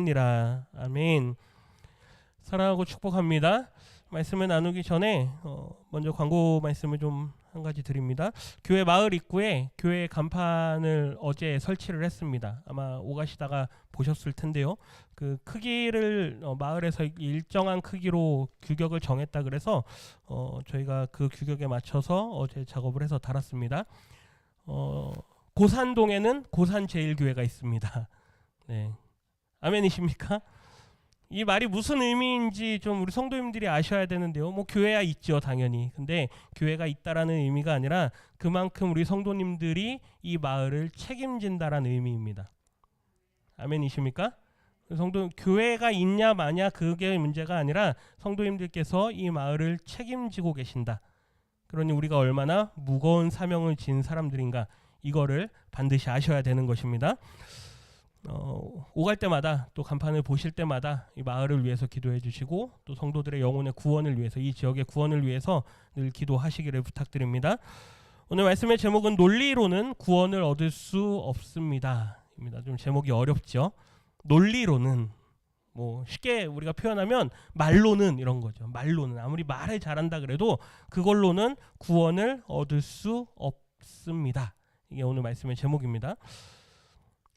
하시느니라. 아멘. 사랑하고 축복합니다. 말씀을 나누기 전에 먼저 광고 말씀을 좀 한 가지 드립니다. 교회 마을 입구에 교회 간판을 어제 설치를 했습니다. 아마 오가시다가 보셨을 텐데요. 그 크기를 마을에서 일정한 크기로 규격을 정했다 그래서 저희가 그 규격에 맞춰서 어제 작업을 해서 달았습니다. 고산동에는 고산제일교회가 있습니다. 네. 아멘이십니까? 이 말이 무슨 의미인지 좀 우리 성도님들이 아셔야 되는데요. 뭐 교회야 있죠, 당연히. 근데 교회가 있다라는 의미가 아니라 그만큼 우리 성도님들이 이 마을을 책임진다라는 의미입니다. 아멘이십니까? 교회가 있냐 마냐 그게 문제가 아니라 성도님들께서 이 마을을 책임지고 계신다. 그러니 우리가 얼마나 무거운 사명을 진 사람들인가, 이거를 반드시 아셔야 되는 것입니다. 오갈 때마다 또 간판을 보실 때마다 이 마을을 위해서 기도해 주시고 또 성도들의 영혼의 구원을 위해서, 이 지역의 구원을 위해서 늘 기도하시기를 부탁드립니다. 오늘 말씀의 제목은 논리로는 구원을 얻을 수 없습니다. 입니다. 좀 제목이 어렵죠. 논리로는, 뭐 쉽게 우리가 표현하면 말로는 이런 거죠. 말로는 아무리 말을 잘한다 그래도 그걸로는 구원을 얻을 수 없습니다. 이게 오늘 말씀의 제목입니다.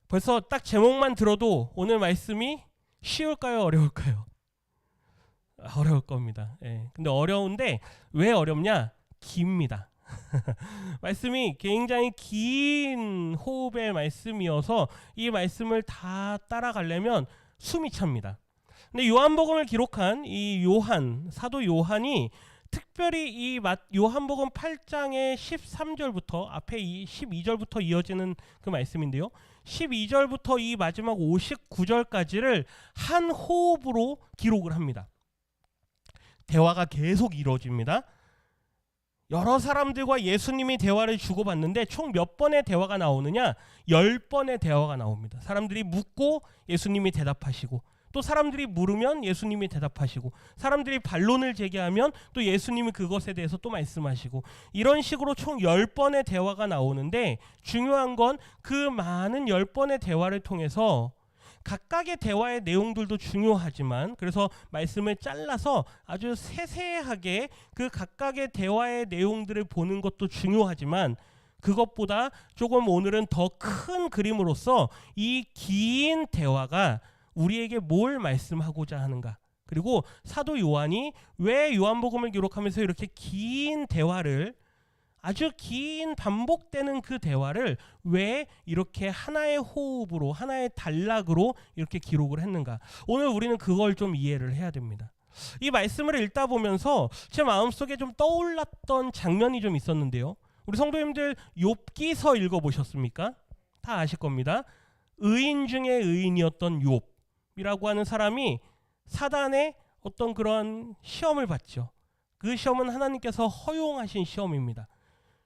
벌써 딱 제목만 들어도 오늘 말씀이 쉬울까요, 어려울까요? 어려울 겁니다. 예. 근데 어려운데 왜 어렵냐? 깁니다. 말씀이 굉장히 긴 호흡의 말씀이어서 이 말씀을 다 따라가려면 숨이 찹니다. 근데 요한복음을 기록한 이 사도 요한이 특별히 이 요한복음 8장의 13절부터 앞에 12절부터 이어지는 그 말씀인데요. 12절부터 이 마지막 59절까지를 한 호흡으로 기록을 합니다. 대화가 계속 이루어집니다. 여러 사람들과 예수님이 대화를 주고받는데 총 몇 번의 대화가 나오느냐? 10번의 대화가 나옵니다. 사람들이 묻고 예수님이 대답하시고, 또 사람들이 물으면 예수님이 대답하시고, 사람들이 반론을 제기하면 또 예수님이 그것에 대해서 또 말씀하시고, 이런 식으로 총 10번의 대화가 나오는데 중요한 건 그 많은 10번의 대화를 통해서 각각의 대화의 내용들도 중요하지만, 그래서 말씀을 잘라서 아주 세세하게 그 각각의 대화의 내용들을 보는 것도 중요하지만, 그것보다 조금 오늘은 더 큰 그림으로서 이 긴 대화가 우리에게 뭘 말씀하고자 하는가, 그리고 사도 요한이 왜 요한복음을 기록하면서 이렇게 긴 대화를, 아주 긴 반복되는 그 대화를 왜 이렇게 하나의 호흡으로, 하나의 단락으로 이렇게 기록을 했는가, 오늘 우리는 그걸 좀 이해를 해야 됩니다. 이 말씀을 읽다 보면서 제 마음속에 좀 떠올랐던 장면이 좀 있었는데요. 우리 성도님들 욥기서 읽어보셨습니까? 다 아실 겁니다. 의인 중에 의인이었던 욥이라고 하는 사람이 사단의 어떤 그런 시험을 받죠. 그 시험은 하나님께서 허용하신 시험입니다.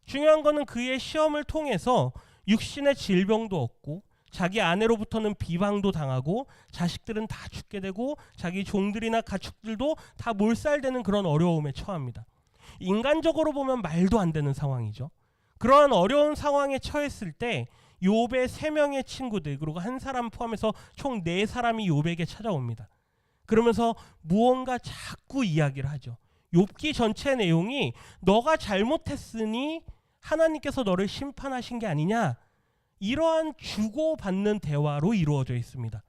중요한 거는 그의 시험을 통해서 육신의 질병도 얻고, 자기 아내로부터는 비방도 당하고, 자식들은 다 죽게 되고, 자기 종들이나 가축들도 다 몰살되는 그런 어려움에 처합니다. 인간적으로 보면 말도 안 되는 상황이죠. 그러한 어려운 상황에 처했을 때 욥의 3명의 친구들, 그리고 한 사람 포함해서 총 4사람이 욥에게 찾아옵니다. 그러면서 무언가 자꾸 이야기를 하죠. 욥기 전체 내용이 너가 잘못했으니 하나님께서 너를 심판하신 게 아니냐, 이러한 주고받는 대화로 이루어져 있습니다.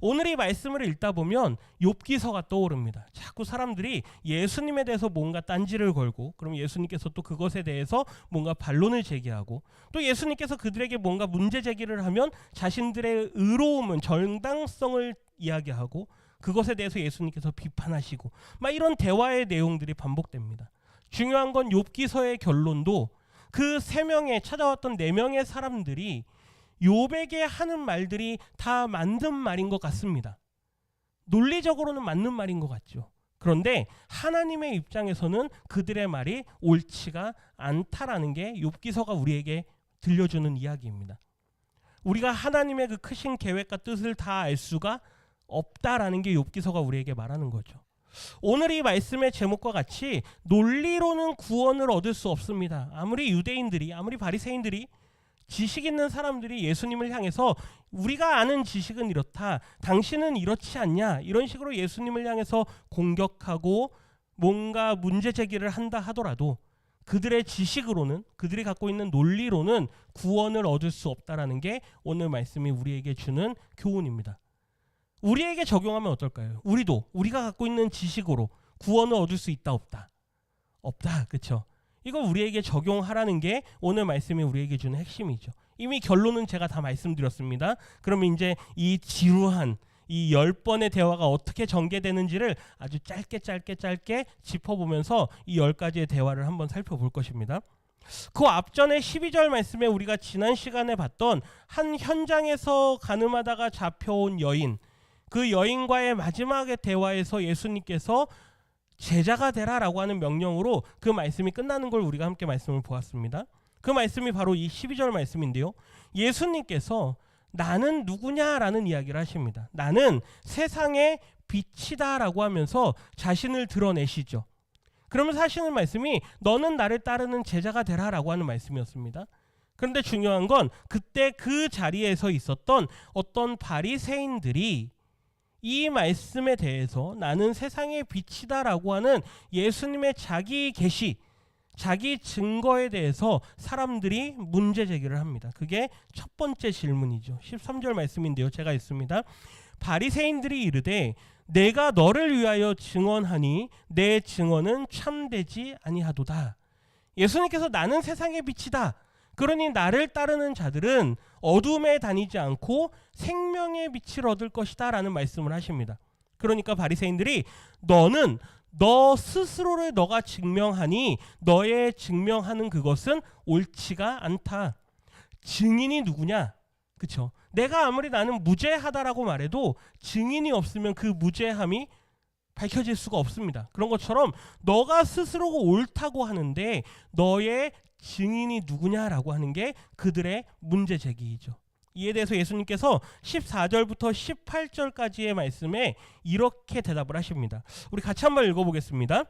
오늘 이 말씀을 읽다 보면 욥기서가 떠오릅니다. 자꾸 사람들이 예수님에 대해서 뭔가 딴지를 걸고, 그럼 예수님께서 또 그것에 대해서 뭔가 반론을 제기하고, 또 예수님께서 그들에게 뭔가 문제 제기를 하면 자신들의 의로움은, 정당성을 이야기하고, 그것에 대해서 예수님께서 비판하시고, 막 이런 대화의 내용들이 반복됩니다. 중요한 건 욥기서의 결론도 그 3명의 찾아왔던 4명의 사람들이 욥에게 하는 말들이 다 맞는 말인 것 같습니다. 논리적으로는 맞는 말인 것 같죠. 그런데 하나님의 입장에서는 그들의 말이 옳지가 않다라는 게 욥기서가 우리에게 들려주는 이야기입니다. 우리가 하나님의 그 크신 계획과 뜻을 다 알 수가 없다라는 게 욥기서가 우리에게 말하는 거죠. 오늘 이 말씀의 제목과 같이 논리로는 구원을 얻을 수 없습니다. 아무리 유대인들이, 아무리 바리새인들이 지식 있는 사람들이 예수님을 향해서 우리가 아는 지식은 이렇다, 당신은 이렇지 않냐, 이런 식으로 예수님을 향해서 공격하고 뭔가 문제 제기를 한다 하더라도 그들의 지식으로는, 그들이 갖고 있는 논리로는 구원을 얻을 수 없다라는 게 오늘 말씀이 우리에게 주는 교훈입니다. 우리에게 적용하면 어떨까요? 우리가 갖고 있는 지식으로 구원을 얻을 수 있다, 없다? 없다, 그렇죠? 이거 우리에게 적용하라는 게 오늘 말씀이 우리에게 주는 핵심이죠. 이미 결론은 제가 다 말씀드렸습니다. 그러면 이제 이 지루한 이 10번의 대화가 어떻게 전개되는지를 아주 짧게 짚어보면서 이 10가지의 대화를 한번 살펴볼 것입니다. 그 앞전에 12절 말씀에 우리가 지난 시간에 봤던 한 현장에서 가늠하다가 잡혀온 여인, 그 여인과의 마지막의 대화에서 예수님께서 제자가 되라라고 하는 명령으로 그 말씀이 끝나는 걸 우리가 함께 말씀을 보았습니다. 그 말씀이 바로 이 12절 말씀인데요. 예수님께서 나는 누구냐라는 이야기를 하십니다. 나는 세상의 빛이다라고 하면서 자신을 드러내시죠. 그러면서 하시는 말씀이 너는 나를 따르는 제자가 되라라고 하는 말씀이었습니다. 그런데 중요한 건 그때 그 자리에서 있었던 어떤 바리새인들이 이 말씀에 대해서 나는 세상의 빛이다라고 하는 예수님의 자기 계시, 자기 증거에 대해서 사람들이 문제 제기를 합니다. 그게 첫 번째 질문이죠. 13절 말씀인데요. 제가 읽습니다. 바리새인들이 이르되 내가 너를 위하여 증언하니 내 증언은 참되지 아니하도다. 예수님께서 나는 세상의 빛이다, 그러니 나를 따르는 자들은 어둠에 다니지 않고 생명의 빛을 얻을 것이다 라는 말씀을 하십니다. 그러니까 바리새인들이 너는 너 스스로를 너가 증명하니 너의 증명하는 그것은 옳지가 않다. 증인이 누구냐? 그쵸? 내가 아무리 나는 무죄하다라고 말해도 증인이 없으면 그 무죄함이 밝혀질 수가 없습니다. 그런 것처럼 너가 스스로가 옳다고 하는데 너의 증인이 누구냐라고 하는 게 그들의 문제 제기이죠. 이에 대해서 예수님께서 14절부터 18절까지의 말씀에 이렇게 대답을 하십니다. 우리 같이 한번 읽어보겠습니다.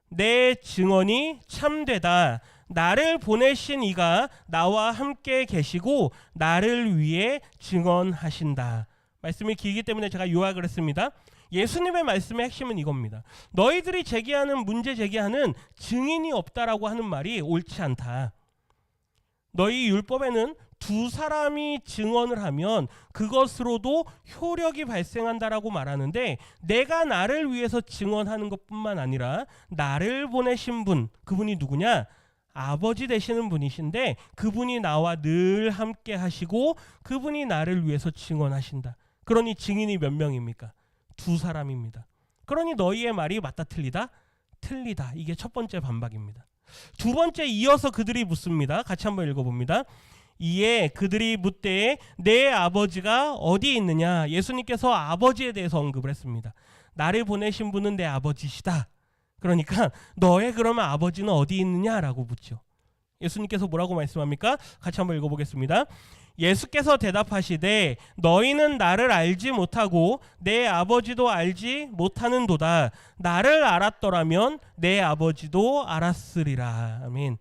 내 증언이 참되다. 나를 보내신 이가 나와 함께 계시고 나를 위해 증언하신다. 말씀이 길기 때문에 제가 요약을 했습니다. 예수님의 말씀의 핵심은 이겁니다. 너희들이 제기하는 문제 제기하는 증인이 없다라고 하는 말이 옳지 않다. 너희 율법에는 두 사람이 증언을 하면 그것으로도 효력이 발생한다라고 말하는데 내가 나를 위해서 증언하는 것뿐만 아니라 나를 보내신 분, 그분이 누구냐? 아버지 되시는 분이신데 그분이 나와 늘 함께 하시고 그분이 나를 위해서 증언하신다. 그러니 증인이 몇 명입니까? 두 사람입니다. 그러니 너희의 말이 맞다 틀리다? 틀리다. 이게 첫 번째 반박입니다. 두 번째 이어서 그들이 묻습니다. 같이 한번 읽어봅니다. 이에 그들이 묻되 내 아버지가 어디 있느냐? 예수님께서 아버지에 대해서 언급을 했습니다. 나를 보내신 분은 내 아버지시다. 그러니까 너의 그러면 아버지는 어디 있느냐라고 묻죠. 예수님께서 뭐라고 말씀합니까? 같이 한번 읽어보겠습니다. 예수께서 대답하시되 너희는 나를 알지 못하고 내 아버지도 알지 못하는도다. 나를 알았더라면 내 아버지도 알았으리라. 아멘.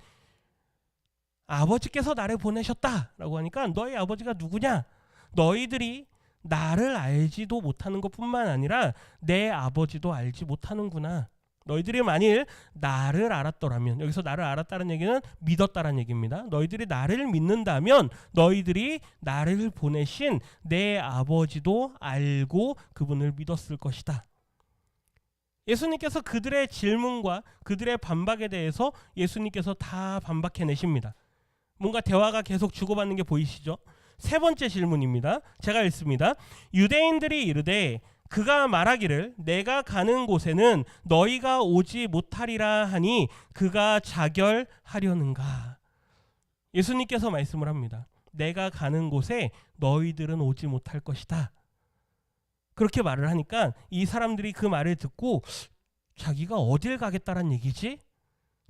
아버지께서 나를 보내셨다라고 하니까 너희 아버지가 누구냐? 너희들이 나를 알지도 못하는 것뿐만 아니라 내 아버지도 알지 못하는구나. 너희들이 만일 나를 알았더라면, 여기서 나를 알았다는 얘기는 믿었다는 얘기입니다. 너희들이 나를 믿는다면 너희들이 나를 보내신 내 아버지도 알고 그분을 믿었을 것이다. 예수님께서 그들의 질문과 그들의 반박에 대해서 예수님께서 다 반박해내십니다. 뭔가 대화가 계속 주고받는 게 보이시죠? 세 번째 질문입니다. 제가 읽습니다. 유대인들이 이르되 그가 말하기를 내가 가는 곳에는 너희가 오지 못하리라 하니 그가 자결하려는가? 예수님께서 말씀을 합니다. 내가 가는 곳에 너희들은 오지 못할 것이다. 그렇게 말을 하니까 이 사람들이 그 말을 듣고 자기가 어딜 가겠다란 얘기지?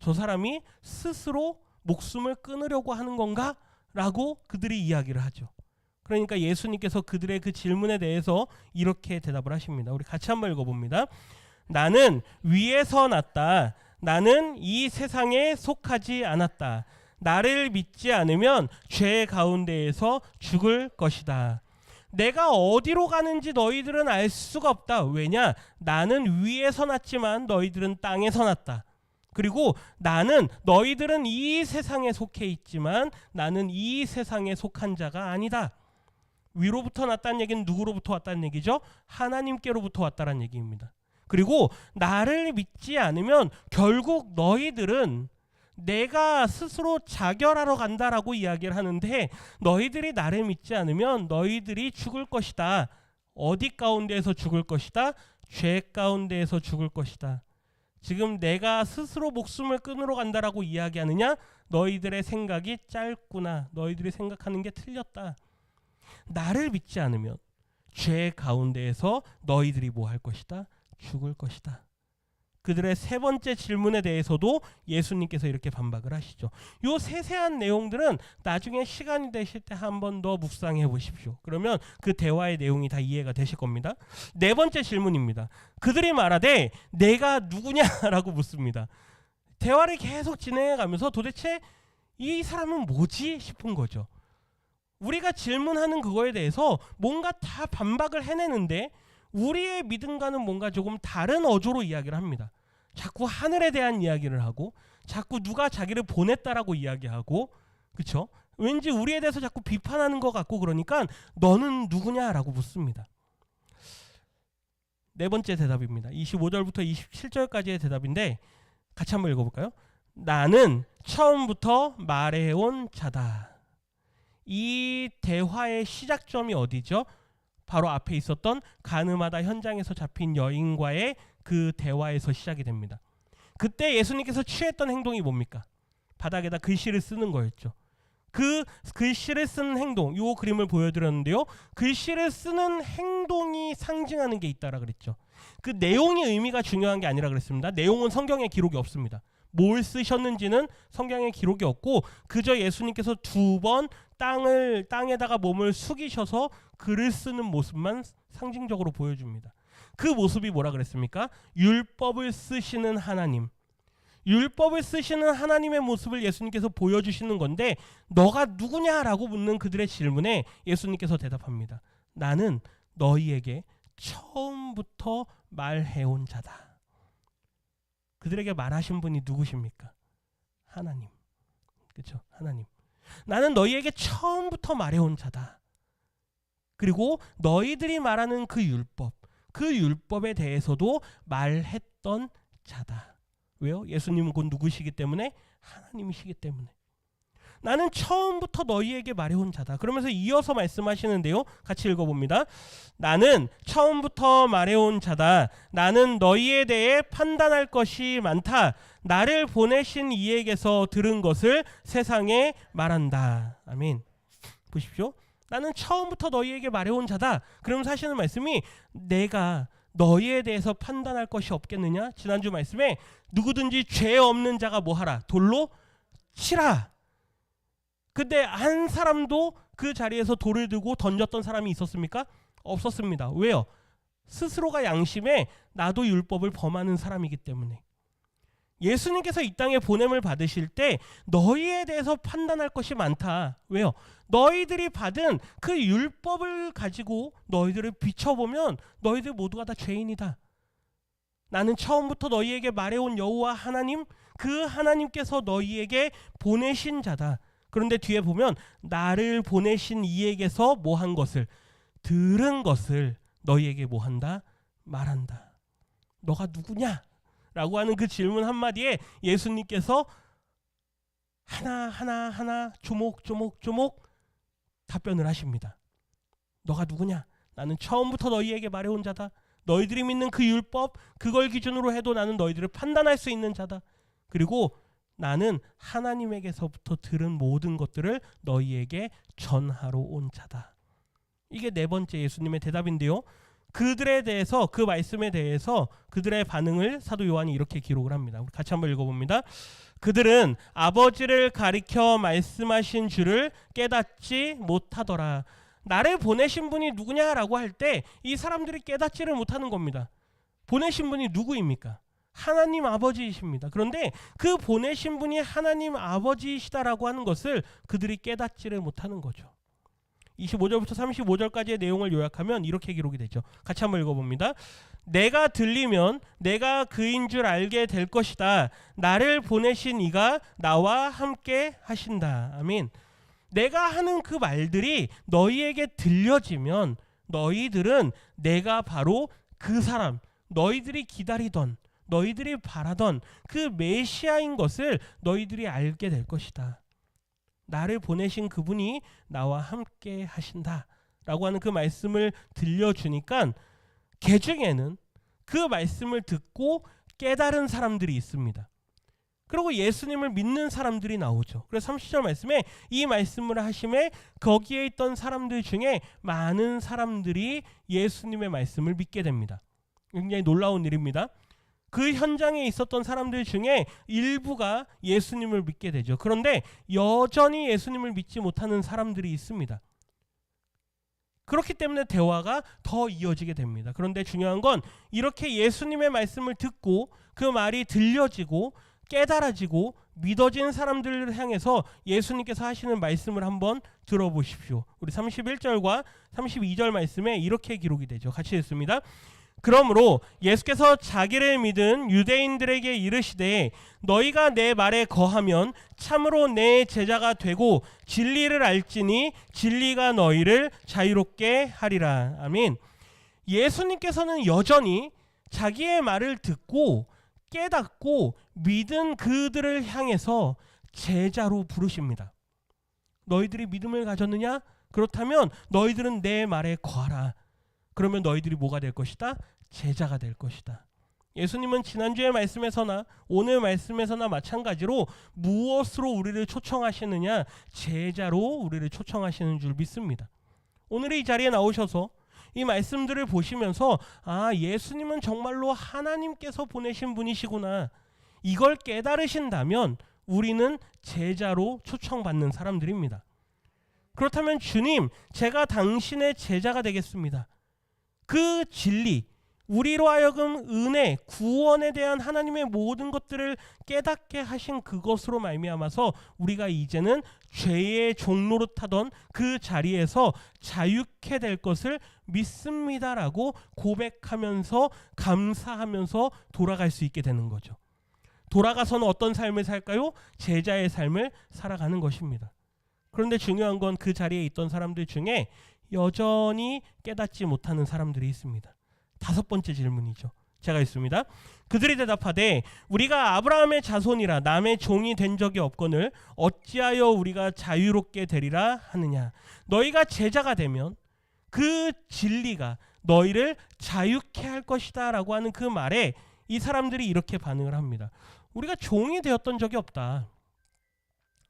저 사람이 스스로 목숨을 끊으려고 하는 건가? 라고 그들이 이야기를 하죠. 그러니까 예수님께서 그들의 그 질문에 대해서 이렇게 대답을 하십니다. 우리 같이 한번 읽어봅니다. 나는 위에서 났다. 나는 이 세상에 속하지 않았다. 나를 믿지 않으면 죄 가운데에서 죽을 것이다. 내가 어디로 가는지 너희들은 알 수가 없다. 왜냐? 나는 위에서 났지만 너희들은 땅에서 났다. 그리고 너희들은 이 세상에 속해 있지만 나는 이 세상에 속한 자가 아니다. 위로부터 났다는 얘기는 누구로부터 왔다는 얘기죠? 하나님께로부터 왔다는 얘기입니다. 그리고 나를 믿지 않으면 결국 너희들은 내가 스스로 자결하러 간다라고 이야기를 하는데, 너희들이 나를 믿지 않으면 너희들이 죽을 것이다. 어디 가운데에서 죽을 것이다? 죄 가운데에서 죽을 것이다. 지금 내가 스스로 목숨을 끊으러 간다라고 이야기하느냐? 너희들의 생각이 짧구나. 너희들이 생각하는 게 틀렸다. 나를 믿지 않으면 죄 가운데에서 너희들이 뭐 할 것이다? 죽을 것이다. 그들의 세 번째 질문에 대해서도 예수님께서 이렇게 반박을 하시죠. 요 세세한 내용들은 나중에 시간이 되실 때 한 번 더 묵상해 보십시오. 그러면 그 대화의 내용이 다 이해가 되실 겁니다. 네 번째 질문입니다. 그들이 말하되 내가 누구냐라고 묻습니다. 대화를 계속 진행해 가면서 도대체 이 사람은 뭐지 싶은 거죠. 우리가 질문하는 그거에 대해서 뭔가 다 반박을 해내는데 우리의 믿음과는 뭔가 조금 다른 어조로 이야기를 합니다. 자꾸 하늘에 대한 이야기를 하고, 자꾸 누가 자기를 보냈다라고 이야기하고, 그렇죠? 왠지 우리에 대해서 자꾸 비판하는 것 같고, 그러니까 너는 누구냐라고 묻습니다. 네 번째 대답입니다. 25절부터 27절까지의 대답인데 같이 한번 읽어볼까요? 나는 처음부터 말해온 자다. 이 대화의 시작점이 어디죠? 바로 앞에 있었던 가늠하다 현장에서 잡힌 여인과의 그 대화에서 시작이 됩니다. 그때 예수님께서 취했던 행동이 뭡니까? 바닥에다 글씨를 쓰는 거였죠. 그 글씨를 쓰는 행동, 이 그림을 보여드렸는데요. 글씨를 쓰는 행동이 상징하는 게 있다라 그랬죠. 그 내용의 의미가 중요한 게 아니라 그랬습니다. 내용은 성경에 기록이 없습니다. 뭘 쓰셨는지는 성경에 기록이 없고 그저 예수님께서 2번 땅에다가 몸을 숙이셔서 글을 쓰는 모습만 상징적으로 보여줍니다. 그 모습이 뭐라 그랬습니까? 율법을 쓰시는 하나님. 율법을 쓰시는 하나님의 모습을 예수님께서 보여주시는 건데, 너가 누구냐라고 묻는 그들의 질문에 예수님께서 대답합니다. 나는 너희에게 처음부터 말해온 자다. 그들에게 말하신 분이 누구십니까? 하나님. 그렇죠? 하나님. 나는 너희에게 처음부터 말해온 자다. 그리고 너희들이 말하는 그 율법에 대해서도 말했던 자다. 왜요? 예수님은 곧 누구시기 때문에? 하나님이시기 때문에. 나는 처음부터 너희에게 말해온 자다. 그러면서 이어서 말씀하시는데요. 같이 읽어봅니다. 나는 처음부터 말해온 자다. 나는 너희에 대해 판단할 것이 많다. 나를 보내신 이에게서 들은 것을 세상에 말한다. 아멘. 보십시오. 나는 처음부터 너희에게 말해온 자다. 그러면서 하시는 말씀이 내가 너희에 대해서 판단할 것이 없겠느냐? 지난주 말씀에 누구든지 죄 없는 자가 뭐하라? 돌로 치라. 근데 한 사람도 그 자리에서 돌을 들고 던졌던 사람이 있었습니까? 없었습니다. 왜요? 스스로가 양심에 나도 율법을 범하는 사람이기 때문에. 예수님께서 이 땅에 보냄을 받으실 때 너희에 대해서 판단할 것이 많다. 왜요? 너희들이 받은 그 율법을 가지고 너희들을 비춰보면 너희들 모두가 다 죄인이다. 나는 처음부터 너희에게 말해온 여호와 하나님, 그 하나님께서 너희에게 보내신 자다. 그런데 뒤에 보면 나를 보내신 이에게서 뭐한 것을, 들은 것을 너희에게 뭐한다? 말한다. 너가 누구냐? 라고 하는 그 질문 한마디에 예수님께서 하나 조목조목 답변을 하십니다. 너가 누구냐? 나는 처음부터 너희에게 말해온 자다. 너희들이 믿는 그 율법, 그걸 기준으로 해도 나는 너희들을 판단할 수 있는 자다. 그리고 나는 하나님에게서부터 들은 모든 것들을 너희에게 전하러 온 자다. 이게 네 번째 예수님의 대답인데요. 그들에 대해서, 그 말씀에 대해서 그들의 반응을 사도 요한이 이렇게 기록을 합니다. 우리 같이 한번 읽어봅니다. 그들은 아버지를 가리켜 말씀하신 줄을 깨닫지 못하더라. 나를 보내신 분이 누구냐라고 할 때 이 사람들이 깨닫지를 못하는 겁니다. 보내신 분이 누구입니까? 하나님 아버지이십니다. 그런데 그 보내신 분이 하나님 아버지이시다라고 하는 것을 그들이 깨닫지를 못하는 거죠. 25절부터 35절까지의 내용을 요약하면 이렇게 기록이 되죠. 같이 한번 읽어봅니다. 내가 들리면 내가 그인 줄 알게 될 것이다. 나를 보내신 이가 나와 함께 하신다. 아멘. 내가 하는 그 말들이 너희에게 들려지면 너희들은 내가 바로 그 사람, 너희들이 기다리던, 너희들이 바라던 그 메시아인 것을 너희들이 알게 될 것이다. 나를 보내신 그분이 나와 함께 하신다 라고 하는 그 말씀을 들려주니까 개중에는 그 말씀을 듣고 깨달은 사람들이 있습니다. 그리고 예수님을 믿는 사람들이 나오죠. 그래서 30절 말씀에 이 말씀을 하심에 거기에 있던 사람들 중에 많은 사람들이 예수님의 말씀을 믿게 됩니다. 굉장히 놀라운 일입니다. 그 현장에 있었던 사람들 중에 일부가 예수님을 믿게 되죠. 그런데 여전히 예수님을 믿지 못하는 사람들이 있습니다. 그렇기 때문에 대화가 더 이어지게 됩니다. 그런데 중요한 건 이렇게 예수님의 말씀을 듣고 그 말이 들려지고 깨달아지고 믿어진 사람들을 향해서 예수님께서 하시는 말씀을 한번 들어보십시오. 우리 31절과 32절 말씀에 이렇게 기록이 되죠. 같이 읽습니다. 그러므로 예수께서 자기를 믿은 유대인들에게 이르시되 너희가 내 말에 거하면 참으로 내 제자가 되고 진리를 알지니 진리가 너희를 자유롭게 하리라. 아멘. 예수님께서는 여전히 자기의 말을 듣고 깨닫고 믿은 그들을 향해서 제자로 부르십니다. 너희들이 믿음을 가졌느냐? 그렇다면 너희들은 내 말에 거하라. 그러면 너희들이 뭐가 될 것이다? 제자가 될 것이다. 예수님은 지난주의 말씀에서나 오늘 말씀에서나 마찬가지로 무엇으로 우리를 초청하시느냐? 제자로 우리를 초청하시는 줄 믿습니다. 오늘 이 자리에 나오셔서 이 말씀들을 보시면서 예수님은 정말로 하나님께서 보내신 분이시구나. 이걸 깨달으신다면 우리는 제자로 초청받는 사람들입니다. 그렇다면 주님, 제가 당신의 제자가 되겠습니다. 그 진리, 우리로 하여금 은혜, 구원에 대한 하나님의 모든 것들을 깨닫게 하신 그것으로 말미암아서 우리가 이제는 죄의 종노릇하던 그 자리에서 자유케 될 것을 믿습니다라고 고백하면서 감사하면서 돌아갈 수 있게 되는 거죠. 돌아가서는 어떤 삶을 살까요? 제자의 삶을 살아가는 것입니다. 그런데 중요한 건 그 자리에 있던 사람들 중에 여전히 깨닫지 못하는 사람들이 있습니다. 5번째 질문이죠. 제가 있습니다. 그들이 대답하되 우리가 아브라함의 자손이라 남의 종이 된 적이 없거늘 어찌하여 우리가 자유롭게 되리라 하느냐. 너희가 제자가 되면 그 진리가 너희를 자유케 할 것이다 라고 하는 그 말에 이 사람들이 이렇게 반응을 합니다. 우리가 종이 되었던 적이 없다.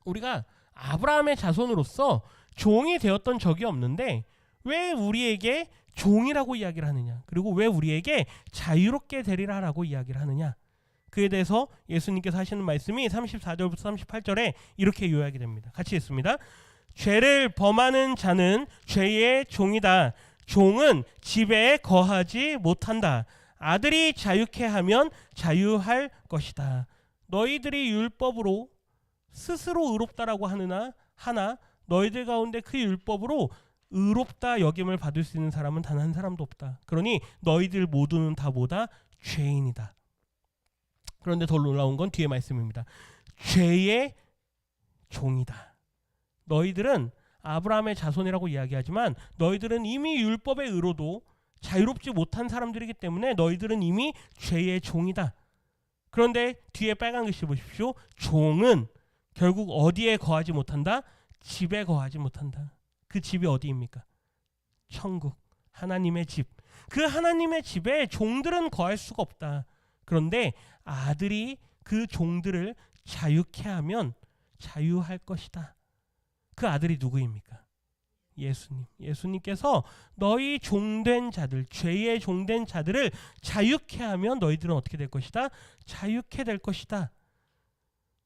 우리가 아브라함의 자손으로서 종이 되었던 적이 없는데 왜 우리에게 종이라고 이야기를 하느냐? 그리고 왜 우리에게 자유롭게 되리라라고 이야기를 하느냐? 그에 대해서 예수님께서 하시는 말씀이 34절부터 38절에 이렇게 요약이 됩니다. 같이 읽습니다. 죄를 범하는 자는 죄의 종이다. 종은 집에 거하지 못한다. 아들이 자유케 하면 자유할 것이다. 너희들이 율법으로 스스로 의롭다라고 하나 너희들 가운데 그 율법으로 의롭다 여김을 받을 수 있는 사람은 단 한 사람도 없다. 그러니 너희들 모두는 다 뭐다? 죄인이다. 그런데 더 놀라운 건 뒤에 말씀입니다. 죄의 종이다. 너희들은 아브라함의 자손이라고 이야기하지만 너희들은 이미 율법의 의로도 자유롭지 못한 사람들이기 때문에 너희들은 이미 죄의 종이다. 그런데 뒤에 빨간 글씨 보십시오. 종은 결국 어디에 거하지 못한다? 집에 거하지 못한다. 그 집이 어디입니까? 천국, 하나님의 집. 그 하나님의 집에 종들은 거할 수가 없다. 그런데 아들이 그 종들을 자유케 하면 자유할 것이다. 그 아들이 누구입니까? 예수님. 예수님께서 너희 종된 자들, 죄의 종된 자들을 자유케 하면 너희들은 어떻게 될 것이다? 자유케 될 것이다.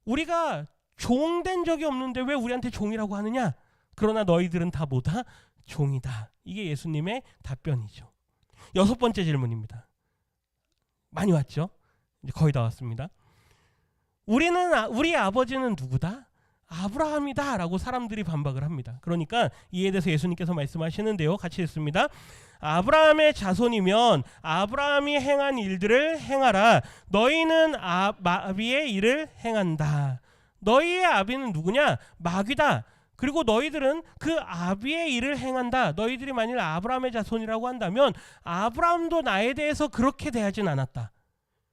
우리가 종된 적이 없는데 왜 우리한테 종이라고 하느냐? 그러나 너희들은 다 뭐다? 종이다. 이게 예수님의 답변이죠. 6번째 질문입니다. 많이 왔죠? 이제 거의 다 왔습니다. 우리 아버지는 누구다? 아브라함이다 라고 사람들이 반박을 합니다. 그러니까 이에 대해서 예수님께서 말씀하시는데요. 같이 읽습니다. 아브라함의 자손이면 아브라함이 행한 일들을 행하라. 너희는 마귀의 일을 행한다. 너희의 아비는 누구냐? 마귀다. 그리고 너희들은 그 아비의 일을 행한다. 너희들이 만일 아브라함의 자손이라고 한다면 아브라함도 나에 대해서 그렇게 대하진 않았다.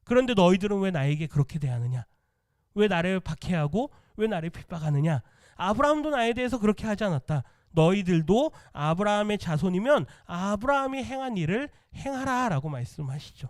그런데 너희들은 왜 나에게 그렇게 대하느냐? 왜 나를 박해하고 왜 나를 핍박하느냐? 아브라함도 나에 대해서 그렇게 하지 않았다. 너희들도 아브라함의 자손이면 아브라함이 행한 일을 행하라 라고 말씀하시죠.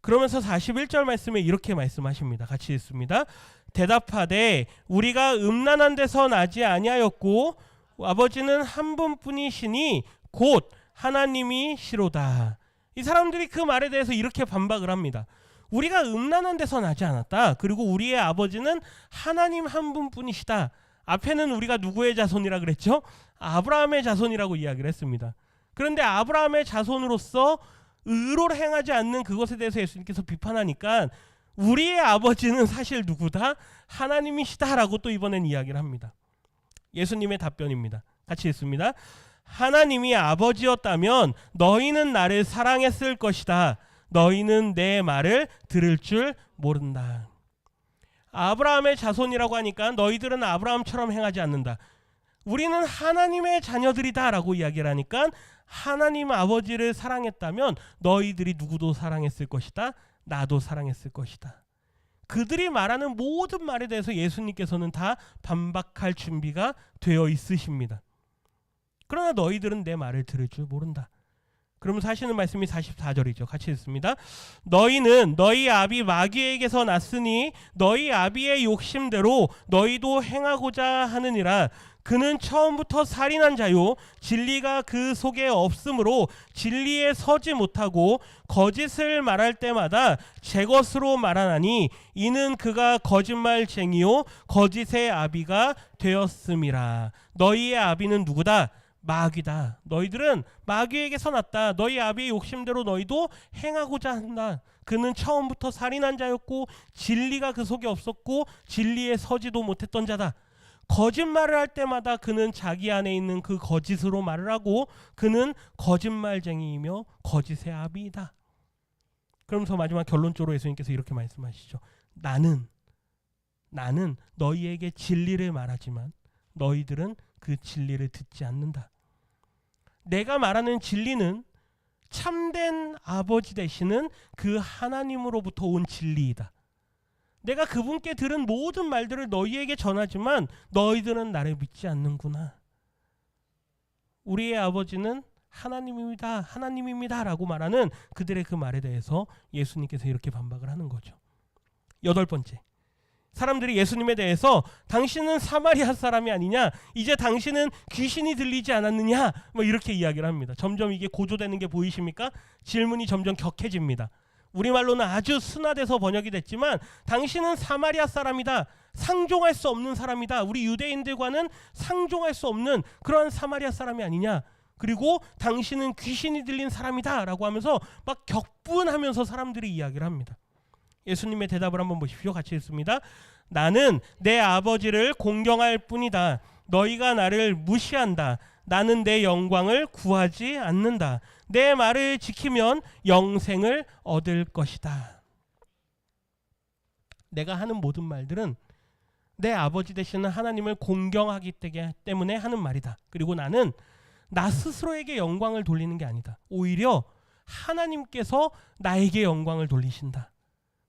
그러면서 41절 말씀에 이렇게 말씀하십니다. 같이 읽습니다. 대답하되 우리가 음란한 데서 나지 아니하였고 아버지는 한 분뿐이시니 곧 하나님이시로다. 이 사람들이 그 말에 대해서 이렇게 반박을 합니다. 우리가 음란한 데서 나지 않았다. 그리고 우리의 아버지는 하나님 한 분뿐이시다. 앞에는 우리가 누구의 자손이라 그랬죠? 아브라함의 자손이라고 이야기를 했습니다. 그런데 아브라함의 자손으로서 의로를 행하지 않는 그것에 대해서 예수님께서 비판하니까 우리의 아버지는 사실 누구다? 하나님이시다라고 또 이번엔 이야기를 합니다. 예수님의 답변입니다. 같이 읽습니다. 하나님이 아버지였다면 너희는 나를 사랑했을 것이다. 너희는 내 말을 들을 줄 모른다. 아브라함의 자손이라고 하니까 너희들은 아브라함처럼 행하지 않는다. 우리는 하나님의 자녀들이다 라고 이야기를 하니까 하나님 아버지를 사랑했다면 너희들이 누구도 사랑했을 것이다. 나도 사랑했을 것이다. 그들이 말하는 모든 말에 대해서 예수님께서는 다 반박할 준비가 되어 있으십니다. 그러나 너희들은 내 말을 들을 줄 모른다. 그러면서 하시는 말씀이 44절이죠. 같이 읽습니다. 너희는 너희 아비 마귀에게서 났으니 너희 아비의 욕심대로 너희도 행하고자 하느니라. 그는 처음부터 살인한 자요 진리가 그 속에 없으므로 진리에 서지 못하고 거짓을 말할 때마다 제 것으로 말하나니 이는 그가 거짓말쟁이요 거짓의 아비가 되었음이라. 너희의 아비는 누구다? 마귀다. 너희들은 마귀에게서 났다. 너희 아비의 욕심대로 너희도 행하고자 한다. 그는 처음부터 살인한 자였고 진리가 그 속에 없었고 진리에 서지도 못했던 자다. 거짓말을 할 때마다 그는 자기 안에 있는 그 거짓으로 말을 하고 그는 거짓말쟁이이며 거짓의 아비이다. 그러면서 마지막 결론적으로 예수님께서 이렇게 말씀하시죠. 나는 너희에게 진리를 말하지만 너희들은 그 진리를 듣지 않는다. 내가 말하는 진리는 참된 아버지 되시는 그 하나님으로부터 온 진리이다. 내가 그분께 들은 모든 말들을 너희에게 전하지만 너희들은 나를 믿지 않는구나. 우리의 아버지는 하나님입니다 라고 말하는 그들의 그 말에 대해서 예수님께서 이렇게 반박을 하는 거죠. 8번째, 사람들이 예수님에 대해서 당신은 사마리아 사람이 아니냐, 이제 당신은 귀신이 들리지 않았느냐, 뭐 이렇게 이야기를 합니다. 점점 이게 고조되는 게 보이십니까? 질문이 점점 격해집니다. 우리말로는 아주 순화돼서 번역이 됐지만 당신은 사마리아 사람이다. 상종할 수 없는 사람이다. 우리 유대인들과는 상종할 수 없는 그런 사마리아 사람이 아니냐. 그리고 당신은 귀신이 들린 사람이다 라고 하면서 막 격분하면서 사람들이 이야기를 합니다. 예수님의 대답을 한번 보십시오. 같이 읽습니다. 나는 내 아버지를 공경할 뿐이다. 너희가 나를 무시한다. 나는 내 영광을 구하지 않는다. 내 말을 지키면 영생을 얻을 것이다. 내가 하는 모든 말들은 내 아버지 되시는 하나님을 공경하기 때문에 하는 말이다. 그리고 나는 나 스스로에게 영광을 돌리는 게 아니다. 오히려 하나님께서 나에게 영광을 돌리신다.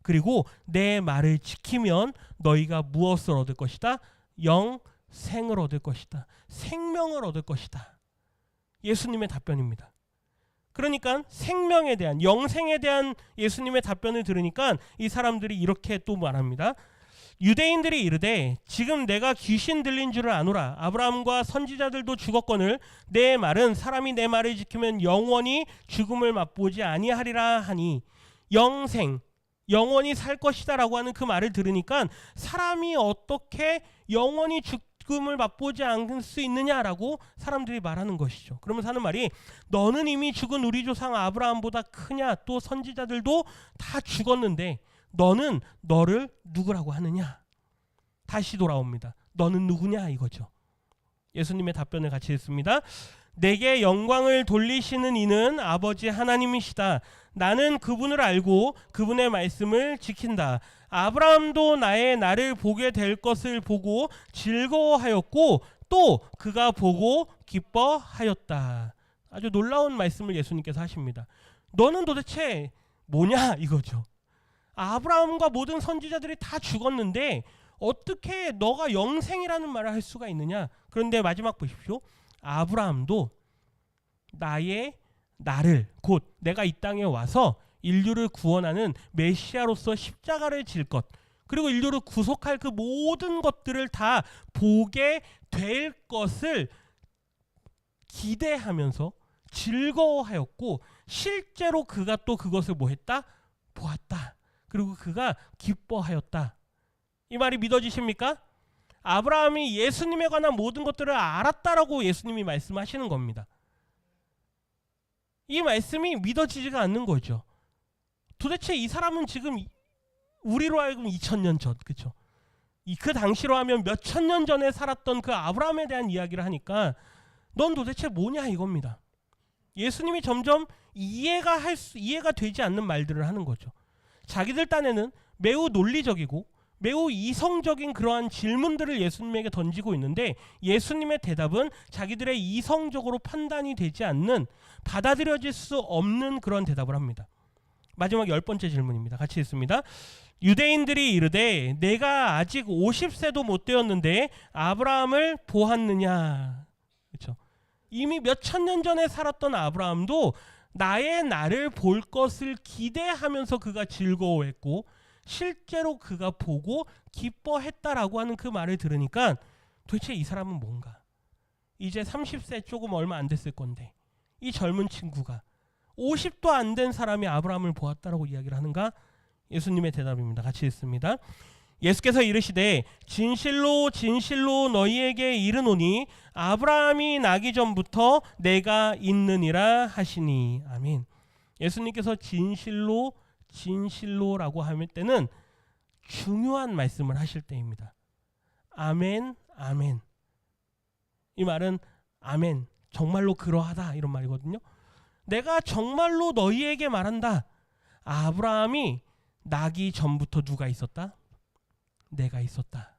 그리고 내 말을 지키면 너희가 무엇을 얻을 것이다? 영생을 얻을 것이다. 생명을 얻을 것이다. 예수님의 답변입니다. 그러니까 생명에 대한, 영생에 대한 예수님의 답변을 들으니까 이 사람들이 이렇게 또 말합니다. 유대인들이 이르되 지금 내가 귀신 들린 줄을 아노라. 아브라함과 선지자들도 죽었거늘 내 말은 사람이 내 말을 지키면 영원히 죽음을 맛보지 아니하리라 하니, 영생, 영원히 살 것이다 라고 하는 그 말을 들으니까 사람이 어떻게 영원히 죽음을 맛보지 않을 수 있느냐라고 사람들이 말하는 것이죠. 그러면서 하는 말이 너는 이미 죽은 우리 조상 아브라함보다 크냐? 또 선지자들도 다 죽었는데 너는 너를 누구라고 하느냐? 다시 돌아옵니다. 너는 누구냐 이거죠. 예수님의 답변을 같이 읽습니다. 내게 영광을 돌리시는 이는 아버지 하나님이시다. 나는 그분을 알고 그분의 말씀을 지킨다. 아브라함도 나를 보게 될 것을 보고 즐거워하였고 또 그가 보고 기뻐하였다. 아주 놀라운 말씀을 예수님께서 하십니다. 너는 도대체 뭐냐 이거죠. 아브라함과 모든 선지자들이 다 죽었는데 어떻게 너가 영생이라는 말을 할 수가 있느냐. 그런데 마지막 보십시오. 아브라함도 나를 곧 내가 이 땅에 와서 인류를 구원하는 메시아로서 십자가를 질 것, 그리고 인류를 구속할 그 모든 것들을 다 보게 될 것을 기대하면서 즐거워하였고 실제로 그가 또 그것을 뭐 했다? 보았다. 그리고 그가 기뻐하였다. 이 말이 믿어지십니까? 아브라함이 예수님에 관한 모든 것들을 알았다라고 예수님이 말씀하시는 겁니다. 이 말씀이 믿어지지가 않는 거죠. 도대체 이 사람은 지금 우리로 알고 2000년 전, 그렇죠? 그 당시로 하면 몇천 년 전에 살았던 그 아브라함에 대한 이야기를 하니까 넌 도대체 뭐냐 이겁니다. 예수님이 점점 이해가 되지 않는 말들을 하는 거죠. 자기들 딴에는 매우 논리적이고 매우 이성적인 그러한 질문들을 예수님에게 던지고 있는데 예수님의 대답은 자기들의 이성적으로 판단이 되지 않는, 받아들여질 수 없는 그런 대답을 합니다. 마지막 10번째 질문입니다. 같이 읽습니다. 유대인들이 이르되 내가 아직 50세도 못 되었는데 아브라함을 보았느냐. 그렇죠? 이미 몇천 년 전에 살았던 아브라함도 나를 볼 것을 기대하면서 그가 즐거워했고 실제로 그가 보고 기뻐했다라고 하는 그 말을 들으니까 도대체 이 사람은 뭔가, 이제 30세 조금 얼마 안 됐을 건데 이 젊은 친구가 50도 안 된 사람이 아브라함을 보았다라고 이야기를 하는가? 예수님의 대답입니다. 같이 읽습니다. 예수께서 이르시되 진실로 진실로 너희에게 이르노니 아브라함이 나기 전부터 내가 있느니라 하시니. 아멘. 예수님께서 진실로라고 할 때는 중요한 말씀을 하실 때입니다. 아멘, 아멘. 이 말은 아멘, 정말로 그러하다 이런 말이거든요. 내가 정말로 너희에게 말한다. 아브라함이 나기 전부터 누가 있었다? 내가 있었다.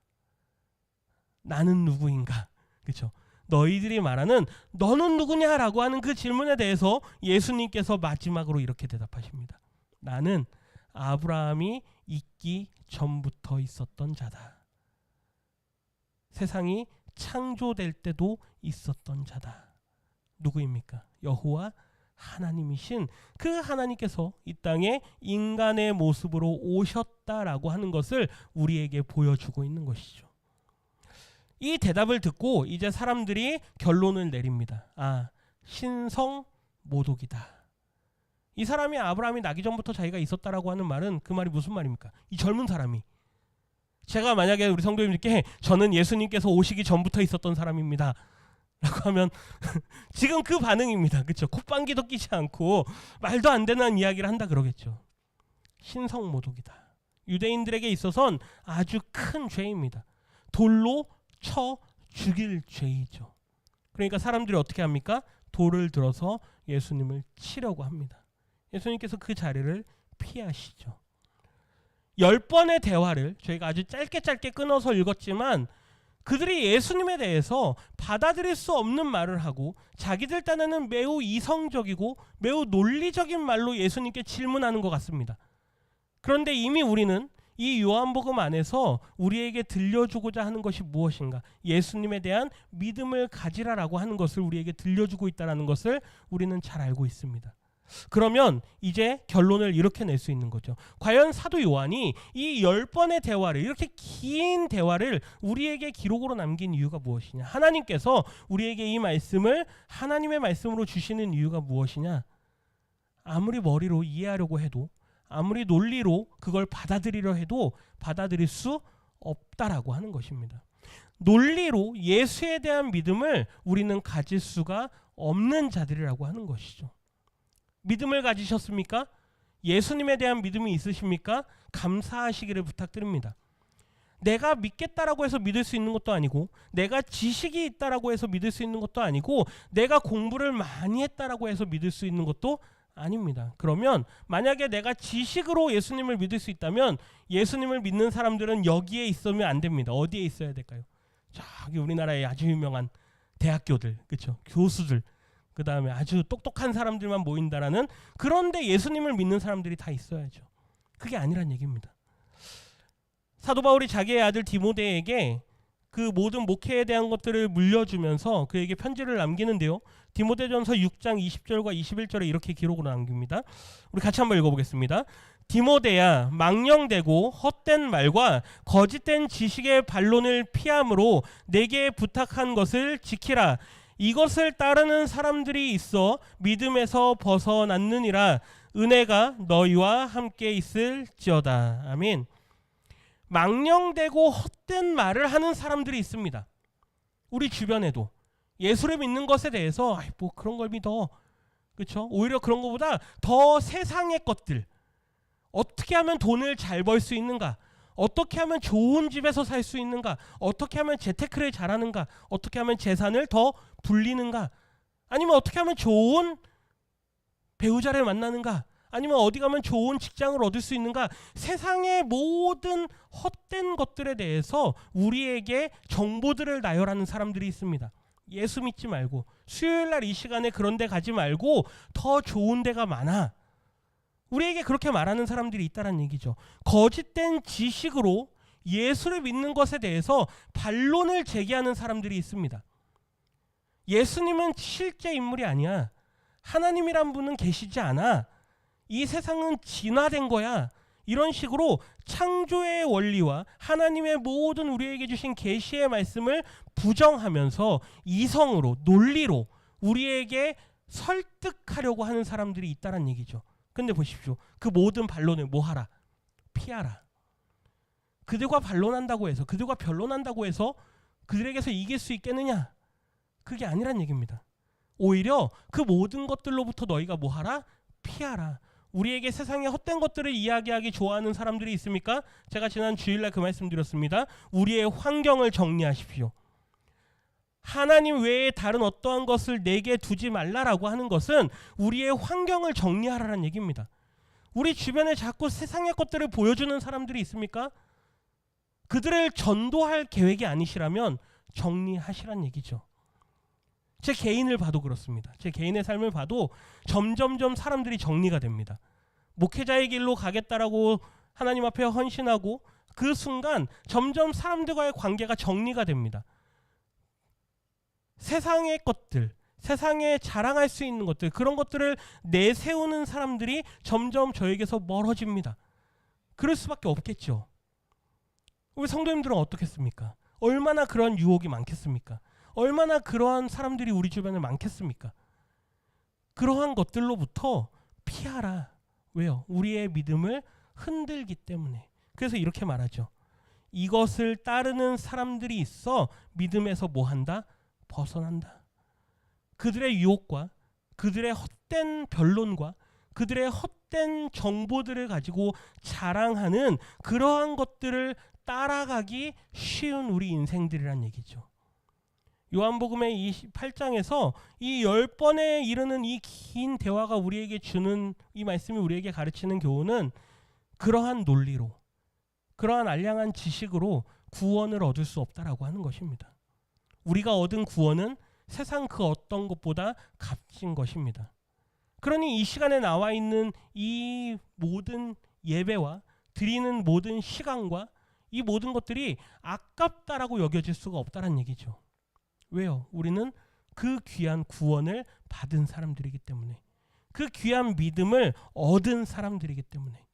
나는 누구인가? 그렇죠? 너희들이 말하는 너는 누구냐라고 하는 그 질문에 대해서 예수님께서 마지막으로 이렇게 대답하십니다. 나는 아브라함이 있기 전부터 있었던 자다. 세상이 창조될 때도 있었던 자다. 누구입니까? 여호와 하나님이신 그 하나님께서 이 땅에 인간의 모습으로 오셨다라고 하는 것을 우리에게 보여주고 있는 것이죠. 이 대답을 듣고 이제 사람들이 결론을 내립니다. 신성모독이다. 이 사람이 아브라함이 나기 전부터 자기가 있었다라고 하는 말은 그 말이 무슨 말입니까? 이 젊은 사람이, 제가 만약에 우리 성도님들께 저는 예수님께서 오시기 전부터 있었던 사람입니다 라고 하면 지금 그 반응입니다. 그렇죠? 콧방귀도 끼지 않고 말도 안 되는 이야기를 한다 그러겠죠. 신성모독이다. 유대인들에게 있어서는 아주 큰 죄입니다. 돌로 쳐 죽일 죄이죠. 그러니까 사람들이 어떻게 합니까? 돌을 들어서 예수님을 치려고 합니다. 예수님께서 그 자리를 피하시죠. 10번의 대화를 저희가 아주 짧게 끊어서 읽었지만 그들이 예수님에 대해서 받아들일 수 없는 말을 하고 자기들 딴에는 매우 이성적이고 매우 논리적인 말로 예수님께 질문하는 것 같습니다. 그런데 이미 우리는 이 요한복음 안에서 우리에게 들려주고자 하는 것이 무엇인가? 예수님에 대한 믿음을 가지라라고 하는 것을 우리에게 들려주고 있다는 것을 우리는 잘 알고 있습니다. 그러면 이제 결론을 이렇게 낼 수 있는 거죠. 과연 사도 요한이 이 10번의 대화를, 이렇게 긴 대화를 우리에게 기록으로 남긴 이유가 무엇이냐? 하나님께서 우리에게 이 말씀을 하나님의 말씀으로 주시는 이유가 무엇이냐? 아무리 머리로 이해하려고 해도, 아무리 논리로 그걸 받아들이려 해도 받아들일 수 없다라고 하는 것입니다. 논리로 예수에 대한 믿음을 우리는 가질 수가 없는 자들이라고 하는 것이죠. 믿음을 가지셨습니까? 예수님에 대한 믿음이 있으십니까? 감사하시기를 부탁드립니다. 내가 믿겠다라고 해서 믿을 수 있는 것도 아니고, 내가 지식이 있다라고 해서 믿을 수 있는 것도 아니고, 내가 공부를 많이 했다라고 해서 믿을 수 있는 것도 아닙니다. 그러면 만약에 내가 지식으로 예수님을 믿을 수 있다면 예수님을 믿는 사람들은 여기에 있으면 안 됩니다. 어디에 있어야 될까요? 저기 우리나라의 아주 유명한 대학교들, 그렇죠? 교수들, 그 다음에 아주 똑똑한 사람들만 모인다라는, 그런데 예수님을 믿는 사람들이 다 있어야죠. 그게 아니란 얘기입니다. 사도 바울이 자기의 아들 디모데에게 그 모든 목회에 대한 것들을 물려주면서 그에게 편지를 남기는데요. 디모데전서 6장 20절과 21절에 이렇게 기록으로 남깁니다. 우리 같이 한번 읽어보겠습니다. 디모데야, 망령되고 헛된 말과 거짓된 지식의 반론을 피함으로 내게 부탁한 것을 지키라. 이것을 따르는 사람들이 있어 믿음에서 벗어났느니라. 은혜가 너희와 함께 있을지어다. 아멘. 망령되고 헛된 말을 하는 사람들이 있습니다. 우리 주변에도 예수를 믿는 것에 대해서 뭐 그런 걸 믿어, 그렇죠? 오히려 그런 것보다 더 세상의 것들, 어떻게 하면 돈을 잘 벌 수 있는가, 어떻게 하면 좋은 집에서 살 수 있는가, 어떻게 하면 재테크를 잘하는가, 어떻게 하면 재산을 더 불리는가, 아니면 어떻게 하면 좋은 배우자를 만나는가, 아니면 어디 가면 좋은 직장을 얻을 수 있는가, 세상의 모든 헛된 것들에 대해서 우리에게 정보들을 나열하는 사람들이 있습니다. 예수 믿지 말고, 수요일날 이 시간에 그런 데 가지 말고 더 좋은 데가 많아, 우리에게 그렇게 말하는 사람들이 있다는 얘기죠. 거짓된 지식으로 예수를 믿는 것에 대해서 반론을 제기하는 사람들이 있습니다. 예수님은 실제 인물이 아니야, 하나님이란 분은 계시지 않아, 이 세상은 진화된 거야, 이런 식으로 창조의 원리와 하나님의 모든 우리에게 주신 계시의 말씀을 부정하면서 이성으로, 논리로 우리에게 설득하려고 하는 사람들이 있다는 얘기죠. 근데 보십시오, 그 모든 반론을 뭐 하라? 피하라. 그들과 반론한다고 해서, 그들과 변론한다고 해서 그들에게서 이길 수 있겠느냐? 그게 아니란 얘기입니다. 오히려 그 모든 것들로부터 너희가 뭐 하라? 피하라. 우리에게 세상의 헛된 것들을 이야기하기 좋아하는 사람들이 있습니까? 제가 지난 주일날 그 말씀 드렸습니다. 우리의 환경을 정리하십시오. 하나님 외에 다른 어떠한 것을 내게 두지 말라라고 하는 것은 우리의 환경을 정리하라는 얘기입니다. 우리 주변에 자꾸 세상의 것들을 보여주는 사람들이 있습니까? 그들을 전도할 계획이 아니시라면 정리하시란 얘기죠. 제 개인을 봐도 그렇습니다. 제 개인의 삶을 봐도 점점점 사람들이 정리가 됩니다. 목회자의 길로 가겠다라고 하나님 앞에 헌신하고 그 순간 점점 사람들과의 관계가 정리가 됩니다. 세상의 것들, 세상에 자랑할 수 있는 것들, 그런 것들을 내세우는 사람들이 점점 저에게서 멀어집니다. 그럴 수밖에 없겠죠. 우리 성도님들은 어떻겠습니까? 얼마나 그런 유혹이 많겠습니까? 얼마나 그러한 사람들이 우리 주변에 많겠습니까? 그러한 것들로부터 피하라. 왜요? 우리의 믿음을 흔들기 때문에. 그래서 이렇게 말하죠. 이것을 따르는 사람들이 있어 믿음에서 뭐한다? 벗어난다. 그들의 유혹과 그들의 헛된 변론과 그들의 헛된 정보들을 가지고 자랑하는 그러한 것들을 따라가기 쉬운 우리 인생들이란 얘기죠. 요한복음의 28장에서 이 10번에 이르는 이 긴 대화가 우리에게 주는, 이 말씀이 우리에게 가르치는 교훈은 그러한 논리로, 그러한 알량한 지식으로 구원을 얻을 수 없다라고 하는 것입니다. 우리가 얻은 구원은 세상 그 어떤 것보다 값진 것입니다. 그러니 이 시간에 나와 있는 이 모든 예배와 드리는 모든 시간과 이 모든 것들이 아깝다라고 여겨질 수가 없다는 얘기죠. 왜요? 우리는 그 귀한 구원을 받은 사람들이기 때문에, 그 귀한 믿음을 얻은 사람들이기 때문에.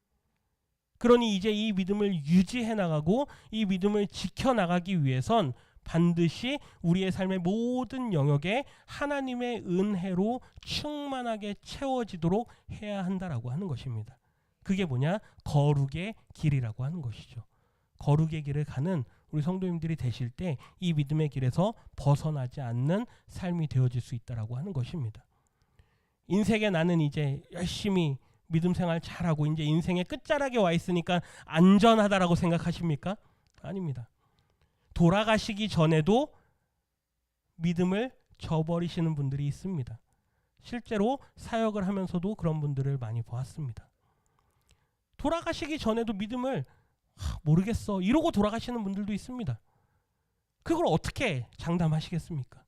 그러니 이제 이 믿음을 유지해 나가고 이 믿음을 지켜 나가기 위해선 반드시 우리의 삶의 모든 영역에 하나님의 은혜로 충만하게 채워지도록 해야 한다라고 하는 것입니다. 그게 뭐냐? 거룩의 길이라고 하는 것이죠. 거룩의 길을 가는 우리 성도님들이 되실 때 이 믿음의 길에서 벗어나지 않는 삶이 되어질 수 있다라고 하는 것입니다. 인생에 나는 이제 열심히 믿음 생활 잘하고 이제 인생의 끝자락에 와 있으니까 안전하다라고 생각하십니까? 아닙니다. 돌아가시기 전에도 믿음을 저버리시는 분들이 있습니다. 실제로 사역을 하면서도 그런 분들을 많이 보았습니다. 돌아가시기 전에도 믿음을 모르겠어 이러고 돌아가시는 분들도 있습니다. 그걸 어떻게 장담하시겠습니까?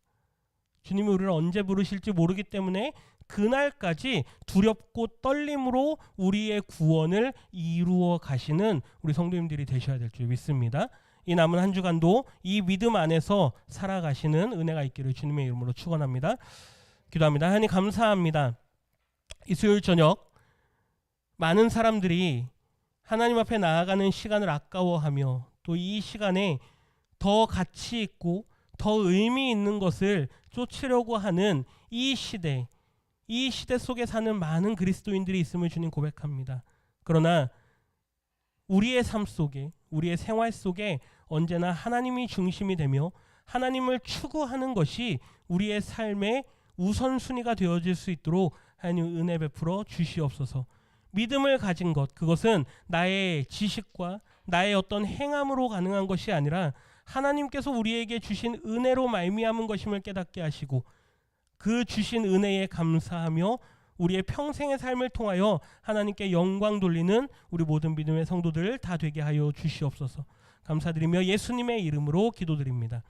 주님이 우리를 언제 부르실지 모르기 때문에 그날까지 두렵고 떨림으로 우리의 구원을 이루어 가시는 우리 성도님들이 되셔야 될 줄 믿습니다. 이 남은 한 주간도 이 믿음 안에서 살아가시는 은혜가 있기를 주님의 이름으로 축원합니다. 기도합니다. 하나님 감사합니다. 이 수요일 저녁 많은 사람들이 하나님 앞에 나아가는 시간을 아까워하며 또 이 시간에 더 가치 있고 더 의미 있는 것을 쫓으려고 하는 이 시대 속에 사는 많은 그리스도인들이 있음을 주님 고백합니다. 그러나 우리의 삶 속에 우리의 생활 속에 언제나 하나님이 중심이 되며 하나님을 추구하는 것이 우리의 삶의 우선순위가 되어질 수 있도록 하나님 은혜 베풀어 주시옵소서. 믿음을 가진 것, 그것은 나의 지식과 나의 어떤 행함으로 가능한 것이 아니라 하나님께서 우리에게 주신 은혜로 말미암은 것임을 깨닫게 하시고 그 주신 은혜에 감사하며 우리의 평생의 삶을 통하여 하나님께 영광 돌리는 우리 모든 믿음의 성도들 다 되게 하여 주시옵소서. 감사드리며 예수님의 이름으로 기도드립니다.